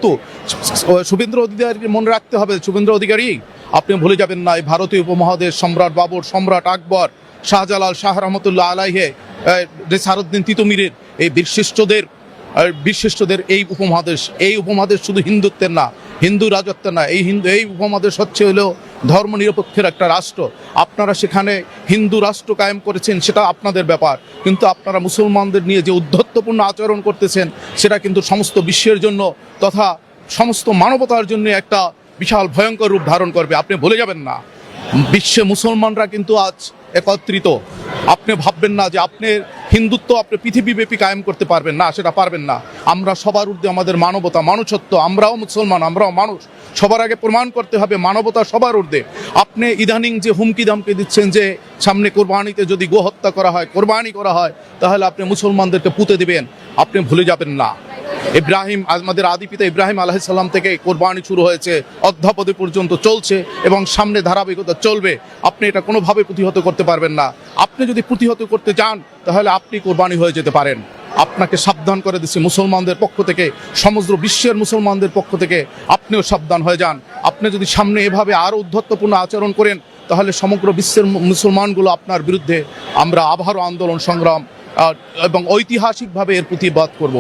কিন্তু শুভেন্দু অধিকারীকে মনে রাখতে হবে, শুভেন্দু অধিকারী আপনি ভুলে যাবেন না, এই ভারতীয় উপমহাদেশ সম্রাট বাবর, সম্রাট আকবর, শাহজালাল, শাহ রহমতুল্লাহ আলাইহে, রেসারউদ্দিন তিতুমিরের এই বীরশ্রেষ্ঠদের এই উপমহাদেশ শুধু হিন্দুত্বের না, হিন্দু রাজত্বের না, এই উপমহাদেশ হচ্ছে হলো ধর্মনিরপেক্ষের একটা রাষ্ট্র। আপনারা সেখানে হিন্দু রাষ্ট্র কায়েম করেছেন, সেটা আপনাদের ব্যাপার, কিন্তু আপনারা মুসলমানদের নিয়ে যে উদ্ধত্যপূর্ণ আচরণ করতেছেন সেটা কিন্তু সমস্ত বিশ্বের জন্য তথা সমস্ত মানবতার জন্য একটা বিশাল ভয়ঙ্কর রূপ ধারণ করবে। আপনি ভুলে যাবেন না, বিশ্বে মুসলমানরা কিন্তু আজ একত্রিত। আপনি ভাববেন না যে আপনি হিন্দুত্ব আপনি পৃথিবীব্যাপী কায়েম করতে পারবেন না, সেটা পারবেন না। আমরা সবার ঊর্ধ্বে আমাদের মানবতা, মানুষত্ব, আমরাও মুসলমান, আমরাও মানুষ। সবার আগে প্রমাণ করতে হবে মানবতা সবার ঊর্ধ্বে। আপনি ইদানিং যে হুমকি দামকি দিচ্ছেন যে সামনে কোরবানিতে যদি গোহত্যা করা হয়, কোরবানি করা হয়, তাহলে আপনি মুসলমানদেরকে পুঁতে দিবেন, আপনি ভুলে যাবেন না ইব্রাহিম, আমাদের আদি পিতা ইব্রাহিম আলাইহিস সালাম থেকে কোরবানি শুরু হয়েছে, অদ্যাবধি পর্যন্ত চলছে এবং সামনে ধারাবাহিকতা চলবে। আপনি এটা কোনোভাবে প্রতিহত করতে পারবেন না। আপনি যদি প্রতিহত করতে চান তাহলে আপনি কোরবানি হয়ে যেতে পারেন। আপনাকে সাবধান করে দিচ্ছি মুসলমানদের পক্ষ থেকে, সমগ্র বিশ্বের মুসলমানদের পক্ষ থেকে আপনিও সাবধান হয়ে যান। আপনি যদি সামনে এভাবে আরও উদ্ধত্যপূর্ণ আচরণ করেন তাহলে সমগ্র বিশ্বের মুসলমানগুলো আপনার বিরুদ্ধে আমরা আবারও আন্দোলন সংগ্রাম এবং ঐতিহাসিকভাবে এর প্রতিবাদ করব।